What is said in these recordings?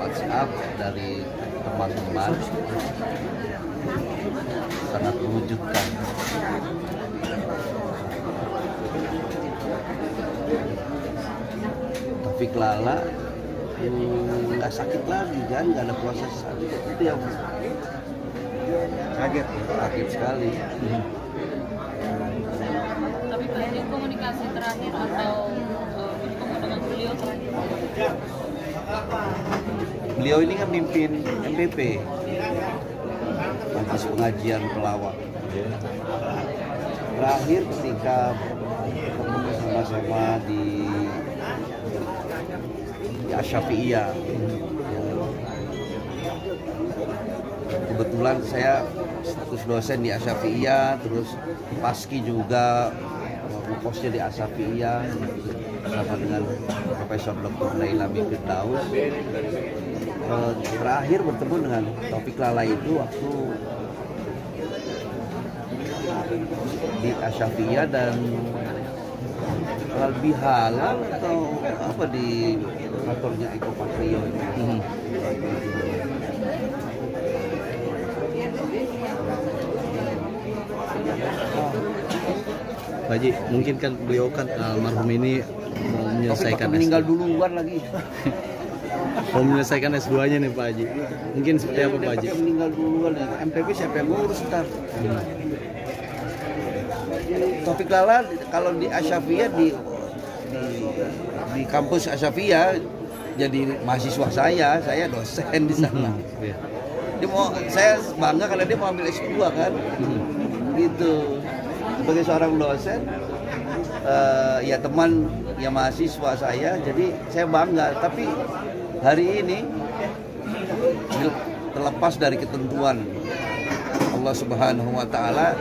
WhatsApp dari teman-teman sangat mewujudkan. Taufik Lala nggak sakit lagi kan, nggak ada proses sakit, itu yang kaget sekali. Tapi Pak Haji, komunikasi terakhir atau bertemu dengan beliau terakhir? Beliau ini kan mimpin MPP, Majelis Pengajian Pelawak. Terakhir ketika ketemu sama-sama di Asy-Syafi'iyah. Kebetulan saya status dosen di Asy-Syafi'iyah, terus Paski juga posnya di Asy-Syafi'iyah bersama dengan Profesor Dr. Dailami Firdaus. Terakhir bertemu dengan Taufik Lala itu waktu di Asy-Syafi'iyah dan lebih halal atau apa di kantornya Eko Patrio itu. Pak Haji, mungkin kan beliau kan almarhum ini mau menyelesaikan meninggal duluan lagi. Mau menyelesaikan S2-nya nih Pak Haji. Mungkin seperti apa Pak Haji? Meninggal duluan ya. MPP siapa yang ngurus ntar? Taufik Lala kalau di Asy-Syafi'iyah di kampus Asy-Syafi'iyah jadi mahasiswa saya dosen di sana. Dia saya bangga karena dia mau ambil S2 kan. Gitu. Sebagai seorang dosen, ya teman, ya mahasiswa saya, jadi saya bangga. Tapi hari ini terlepas dari ketentuan Allah Subhanahu wa Ta'ala,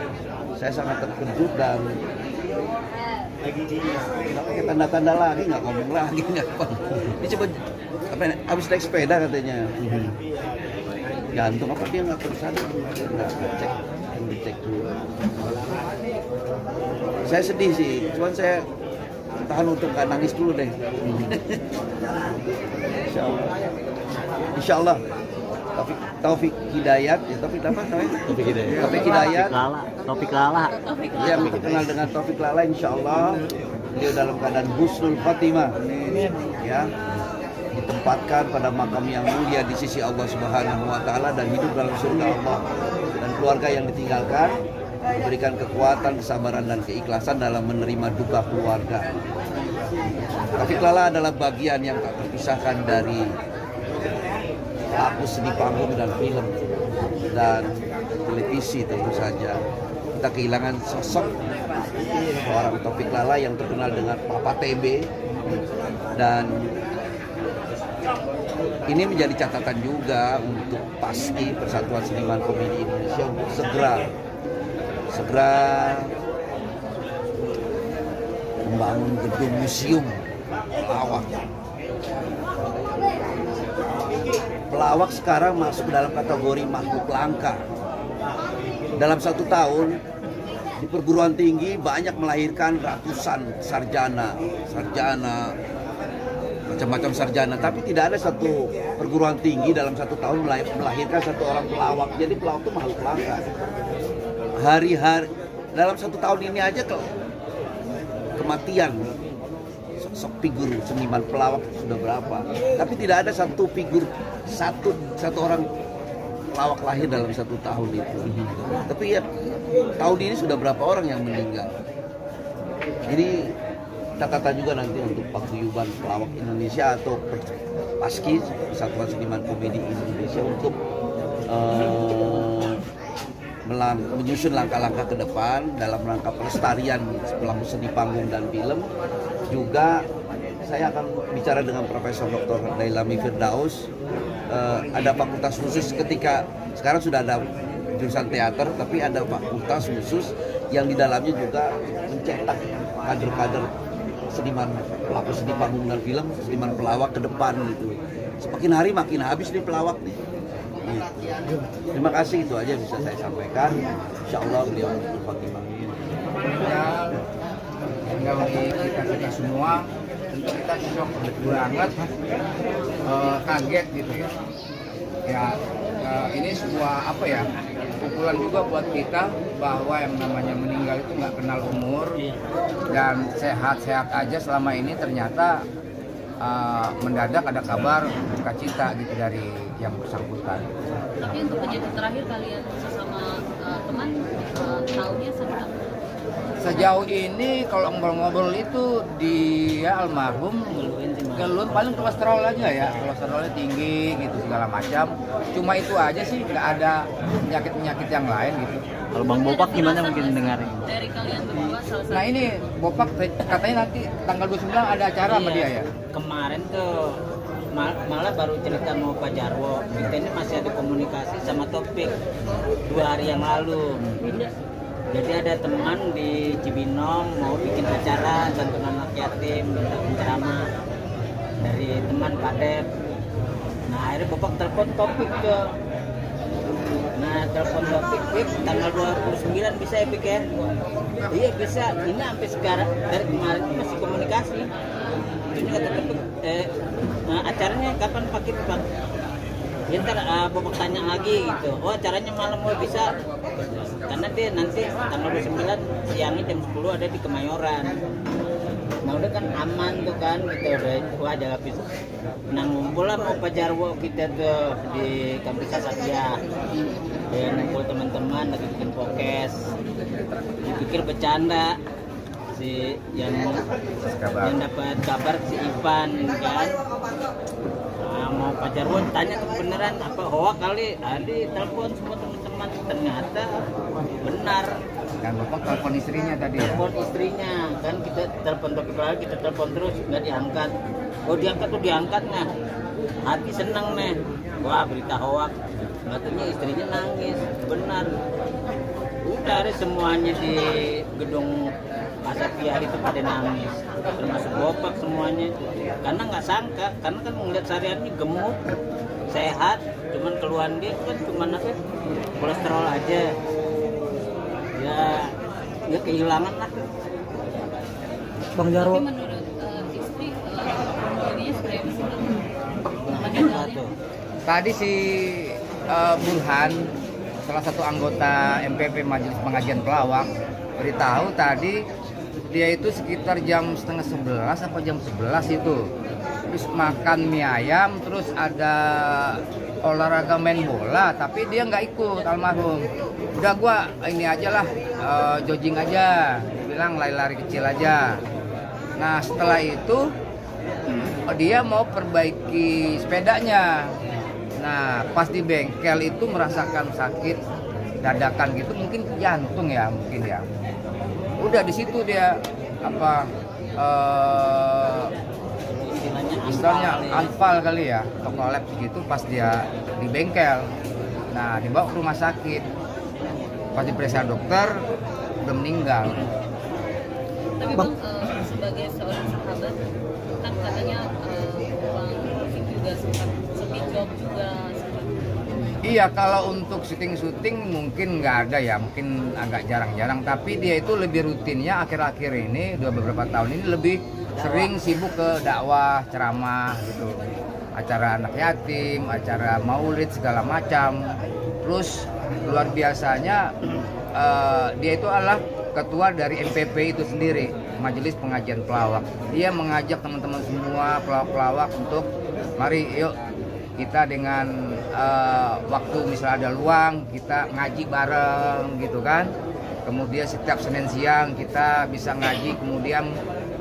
saya sangat terkejut dan pakai tanda-tanda lagi, nggak ngomong lagi, nggak apa. Dia coba habis naik sepeda katanya, jantung apa dia nggak sadar, nggak cek, dicek dulu. Saya sedih sih, cuman saya tahan untuk nggak nangis dulu deh. Insya Allah. Taufik Hidayat, ya Taufik apa namanya? Taufik Hidayat. Taufik Lala. Ya, kenal dengan Taufik Lala, insya Allah dia dalam keadaan husnul khatimah. Ya, ditempatkan pada makam yang mulia di sisi Allah Subhanahu wa Ta'ala dan hidup dalam surga Allah, dan keluarga yang ditinggalkan diberikan kekuatan, kesabaran dan keikhlasan dalam menerima duka keluarga. Taufik Lala adalah bagian yang tak terpisahkan dari pelaku seni panggung dan film dan televisi tentu saja. Kita kehilangan sosok seorang Taufik Lala yang terkenal dengan Papa TB, dan ini menjadi catatan juga untuk Paski, Persatuan Seniman Komedi Indonesia, untuk segera membangun gedung museum pelawak. Pelawak sekarang masuk dalam kategori makhluk langka. Dalam 1 tahun di perguruan tinggi banyak melahirkan ratusan sarjana, macam-macam sarjana, tapi tidak ada satu perguruan tinggi dalam 1 tahun melahirkan 1 orang pelawak. Jadi pelawak itu makhluk langka. Hari-hari dalam 1 tahun ini aja kematian sosok figur seniman pelawak sudah berapa, tapi tidak ada satu figur satu orang pelawak lahir dalam 1 tahun itu. Tapi ya tahun ini sudah berapa orang yang meninggal. Jadi catatan juga nanti untuk paguyuban pelawak Indonesia atau Paski, Persatuan Seniman Komedi Indonesia, untuk menyusun langkah-langkah ke depan dalam rangka pelestarian pelaku seni panggung dan film. Juga saya akan bicara dengan Profesor Dr. Dailami Firdaus. Ada fakultas khusus, ketika sekarang sudah ada jurusan teater, tapi ada fakultas khusus yang di dalamnya juga mencetak kader-kader seniman pelaku seni panggung dan film, seniman pelawak ke depan gitu. Semakin hari makin habis nih pelawak nih. Terima kasih, itu aja bisa saya sampaikan. Insya Allah beliau berfatimah. Ya, tinggal bagi kita semua tentu kita shock banget, kaget gitu ya. Ya, ini sebuah apa ya, pukulan juga buat kita bahwa yang namanya meninggal itu nggak kenal umur dan sehat-sehat aja selama ini ternyata mendadak ada kabar duka cita gitu dari yang bersangkutan. Tapi untuk penyakit terakhir kalian sesama teman tahunya seberapa? Sejauh ini kalau ngobrol-ngobrol itu dia almarhum keluhan paling kolesterol aja ya, kolesterolnya tinggi gitu segala macam. Cuma itu aja sih, nggak ada penyakit-penyakit yang lain gitu. Kalau Bang Bopak gimana mungkin dengar? Dari kalian berdua salah satu. Nah ini Bopak katanya nanti tanggal 29 ada acara sama dia ya. Kemarin tuh malah baru cerita sama Pak Jarwo, kita ini masih ada komunikasi sama Topik 2 hari yang lalu. Jadi ada teman di Cibinong mau bikin acara santunan anak yatim, minta penceramah dari teman Pak Dep. Nah akhirnya Bapak telepon Topik tuh. Nah telepon Topik, tanggal 29 bisa ya Pik ya? Iya bisa, ini sampai sekarang, dari kemarin itu masih komunikasi. Ini kata Topik, acaranya kapan Pak Kip Pak? Ya ntar Bapak tanya lagi gitu, oh acaranya malam mau bisa? Karena dia nanti tanggal 29 siangnya jam 10 ada di Kemayoran. Nah udah kan aman tuh kan, kita udah wajar habis. Nah ngumpul lah mau Pak Jarwo kita tuh di kampus Satya. Ya ngumpul teman-teman lagi bikin podcast. Dipikir bercanda si yang dapat kabar si Ivan kan. Nah, mau Pak Jarwo tanya kebenaran apa hoax kali, Adi telepon semua teman-teman ternyata benar. Dan Bapak telepon istrinya tadi ya? Telepon istrinya, kan kita telepon Topik lagi, kita telepon terus, nggak diangkat. Oh diangkat tuh diangkat, nah hati senang nih, wah berita hoax. Katanya istrinya nangis, benar. Udah ada semuanya di gedung Asapia itu pada nangis, termasuk Bopak semuanya. Karena nggak sangka, karena kan melihat sehariannya gemuk, sehat, cuman keluhan dia kan cuman apa? Kolesterol aja. Ya kehilangan lah. Bang Jarwo. Tapi menurut istri, ininya seperti apa sih? Tadi si Burhan, salah satu anggota MPP Majelis Pengajian Pelawak, beritahu tadi dia itu sekitar jam setengah 11 apa jam 11 itu. Terus makan mie ayam, terus ada olahraga main bola, tapi dia nggak ikut almarhum. Udah gua ini aja lah, jogging aja, bilang lari-lari kecil aja. Nah setelah itu dia mau perbaiki sepedanya. Nah pas di bengkel itu merasakan sakit dadakan gitu, mungkin jantung ya mungkin ya. Udah di situ dia apa istilahnya anfal kali ya, atau kolaps gitu pas dia di bengkel. Nah dibawa ke rumah sakit, pas diperiksa dokter udah meninggal. Tapi Bang, sebagai seorang sahabat, kan katanya Bang Taufik juga sempat speed job juga. Iya, kalau untuk syuting mungkin nggak ada ya, mungkin agak jarang-jarang. Tapi dia itu lebih rutinnya akhir-akhir ini, beberapa tahun ini lebih sering sibuk ke dakwah, ceramah gitu. Acara anak yatim, acara maulid segala macam. Terus luar biasanya dia itu adalah ketua dari MPP itu sendiri, Majelis Pengajian Pelawak. Dia mengajak teman-teman semua pelawak-pelawak untuk mari yuk kita dengan waktu misalnya ada luang kita ngaji bareng gitu kan. Kemudian setiap Senin siang kita bisa ngaji, kemudian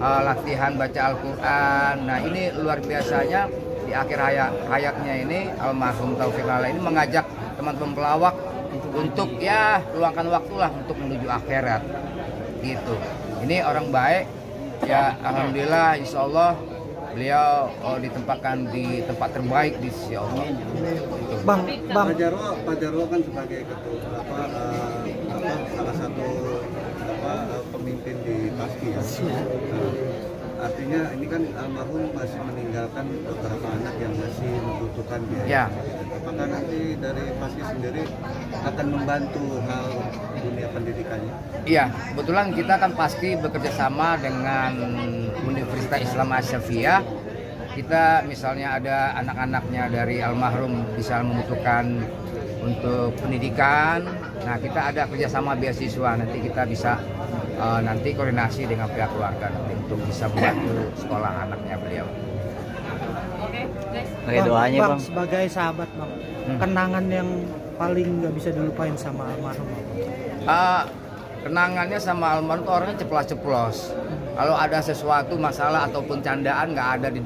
latihan baca Al-Quran. Nah ini luar biasanya di akhir hayatnya ini almarhum Taufik Lala ini mengajak teman-teman pelawak untuk ya luangkan waktu lah untuk menuju akhirat gitu. Ini orang baik ya, alhamdulillah, insya Allah beliau ditempatkan di tempat terbaik di sisi Allah. Bang, Pak Jarwo kan sebagai ketua salah satu pemimpin di Paski ya. Artinya ini kan almarhum masih meninggalkan beberapa anak yang masih membutuhkan biaya. Ya. Apakah nanti dari Paski sendiri akan membantu hal dunia pendidikannya? Iya, kebetulan kita kan pasti bekerja sama dengan Universitas Islam Asyafiyah. Kita misalnya ada anak-anaknya dari almarhum bisa membutuhkan untuk pendidikan. Nah, kita ada kerjasama beasiswa. Nanti kita bisa nanti koordinasi dengan pihak keluarga nanti untuk bisa membantu sekolah anaknya beliau. Oke, doanya Bang, Bang. sebagai sahabat Bang, kenangan yang paling nggak bisa dilupain sama almarhum Bang? Kenangannya sama almarhum tuh orangnya ceplos-ceplos. Kalau ada sesuatu masalah ataupun candaan nggak ada di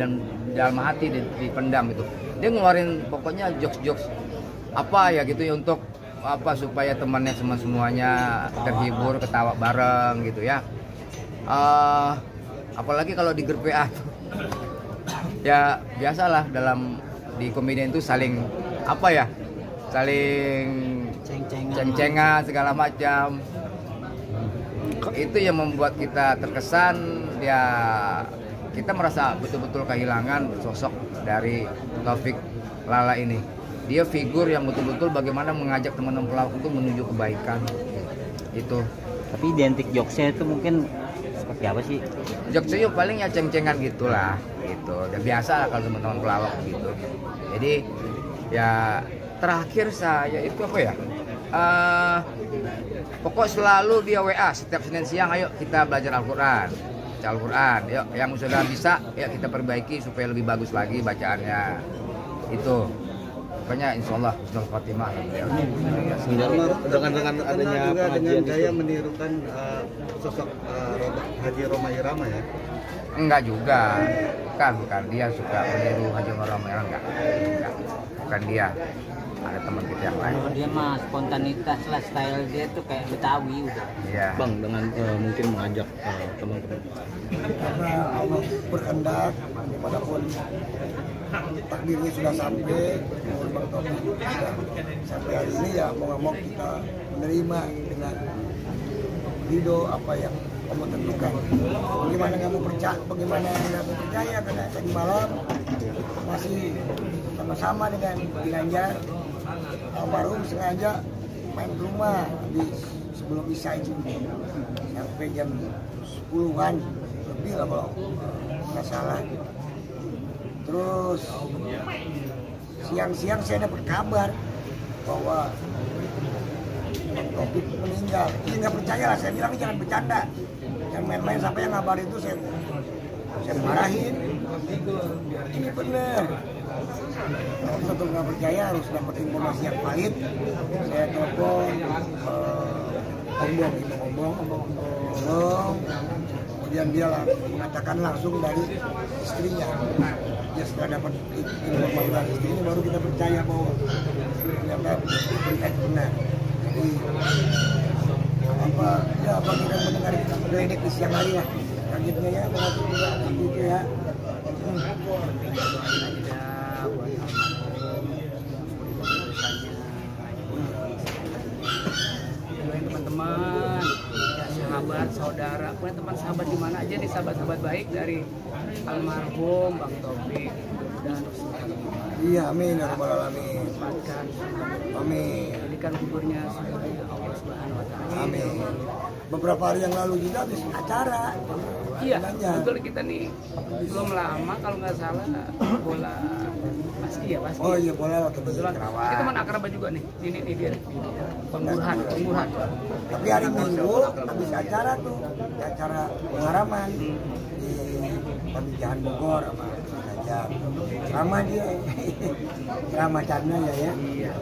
dalam hati, dipendam itu. Dia ngeluarin pokoknya jokes-jokes apa ya gitu ya untuk apa supaya temannya semuanya terhibur, ketawa bareng gitu ya. Apalagi kalau di grup WA ya biasalah di komedian itu saling apa ya, saling ceng-cengan segala macam. Itu yang membuat kita terkesan, ya kita merasa betul-betul kehilangan sosok dari Taufik Lala ini. Dia figur yang betul-betul bagaimana mengajak teman-teman pelawak itu menuju kebaikan. Itu. Tapi identik jokesnya itu mungkin seperti apa sih? Jokesnya paling ya ceng-cengan gitulah, gitu. Dan biasa lah kalau teman-teman pelawak gitu. Jadi ya terakhir saya itu apa ya? Pokok selalu dia WA setiap Senin siang, ayo kita belajar Al-Quran. Baca Al-Quran, yuk yang sudah bisa ya kita perbaiki supaya lebih bagus lagi bacaannya. Itu. Pokoknya insya Allah Husnul Khotimah. Dengan adanya juga dengan gaya menirukan sosok Haji Roma Irama ya? Enggak juga, bukan dia suka meniru Haji Roma Irama, enggak, bukan dia. Ada teman kita yang lain. Dia mah spontanitas lah, style dia tuh kayak Betawi udah. Iya. Bang, dengan mungkin mengajak teman-teman. Karena Allah berkehendak, dimanapun takdirnya sudah sampai, Bang Taufik sudah sampai hari ini ya mau nggak mau kita menerima dengan ridho apa yang Allah tentukan. Bagaimana nggak mau percaya, bagaimana nggak mau percaya karena tadi malam masih sama-sama dengan Ginanjar. Almarhum sengaja main ke rumah sebelum Isya itu sampai jam 10-an lebih lah kalau nggak salah. Terus siang-siang saya dapat kabar bahwa Bang Taufik meninggal. Ini nggak percaya lah, saya bilang jangan bercanda, jangan main-main. Sampai yang ngabar itu saya marahin. Ini bener. Kalau tetap nggak percaya harus dapat informasi yang valid. Saya telepon Ombong. Kemudian dia mengatakan langsung dari istrinya. Dia setelah dapat informasi dari istrinya baru kita percaya bahwa ternyata berita itu benar. Jadi apa kita mendengar geledek di siang hari lah. Kagetnya ya, begitu ya. Teman-teman, ya sahabat, saudara, punya teman sahabat di mana aja nih, sahabat-sahabat baik dari almarhum Bang Taufik dan iya, amin ya rabbal alamin. Amin. Jadikan kuburnya sebagai Allah Subhanahu wa taala. Amin. Beberapa hari yang lalu juga habis acara. Iya, betul kita nih belum lama kalau nggak salah bola pasti. Oh iya, bola waktu kebetulan. Kita teman akrab juga nih. Ini dia. Pemburuhan. Tapi hari Minggu habis acara tuh, acara pengharaman di Pamijahan Bogor sama Ganjar. Sama dia. Ceramah canda ya. Iya.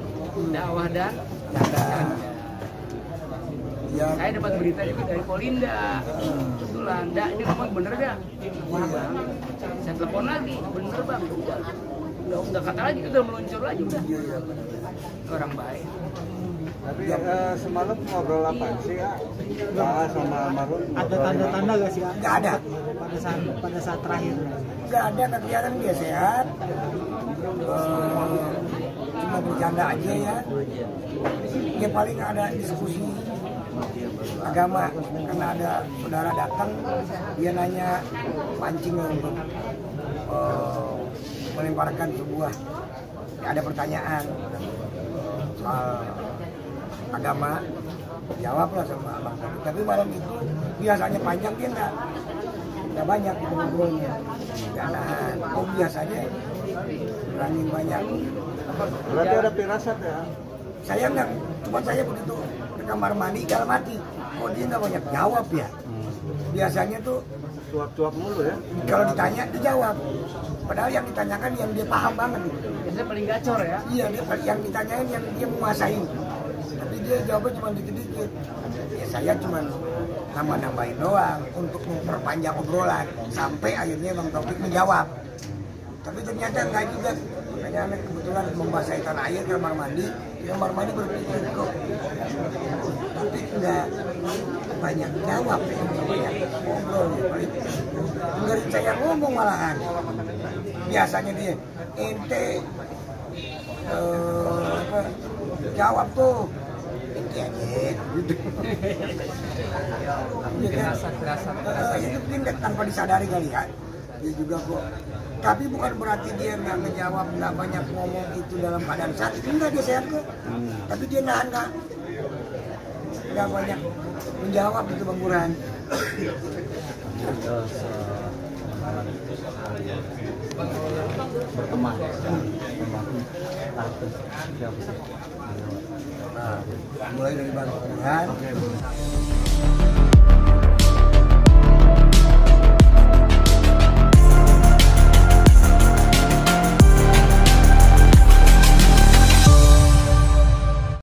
Dakwah dan canda. Ya. Saya dapat berita juga dari Polinda. Kebetulan, ini ngomong bener dah. Wah bang, saya telepon lagi, bener bang. Udah kata lagi, udah meluncur lagi udah. Orang baik. Tapi semalam ngobrol apa sih ya? Sama almarhum. Ada tanda-tanda gak sih? Nggak ada. Pada saat terakhir. Nggak ada, kelihatan dia sehat. Cuma bercanda aja ya. Ya paling ada diskusi agama karena ada saudara datang, dia nanya pancing untuk melemparkan sebuah, ada pertanyaan soal agama. jawab lah sama Bang Taufik. Tapi malam itu biasanya panjang dia nggak banyak gitu ngobrolnya, nggak nahan. Oh biasanya berani banyak. Berarti ada firasat ya? Saya nggak, cuma saya begitu ke kamar mandi dalam hati, oh dia nggak banyak jawab ya. Biasanya tuh Cuap-cuap mulu ya? kalau ditanya dijawab, padahal yang ditanyakan yang dia paham banget. Biasanya paling gacor ya. Iya, yang ditanyain yang dia menguasai. Tapi dia jawabnya cuma dikit-dikit. Ya saya cuma nambah-nambahin doang untuk memperpanjang obrolan sampai akhirnya Bang Taufik menjawab. Tapi ternyata enggak juga. Makanya anak kebetulan membasahi tanah air kamar mandi, di kamar mandi berpikir kok tapi enggak banyak jawab ya, banyak ngobrol ya. Dengerin saya ngomong malahan. Biasanya dia ente jawab tuh ente aja gitu. Itu mungkin tanpa disadari kali ya. Dia juga kok. Tapi bukan berarti dia nggak menjawab, nggak banyak ngomong itu dalam keadaan saat itu enggak, dia sehat kok. Tapi dia nahan nggak banyak menjawab itu Bang Burhan. Berteman. Nah, mulai dari Bang Burhan.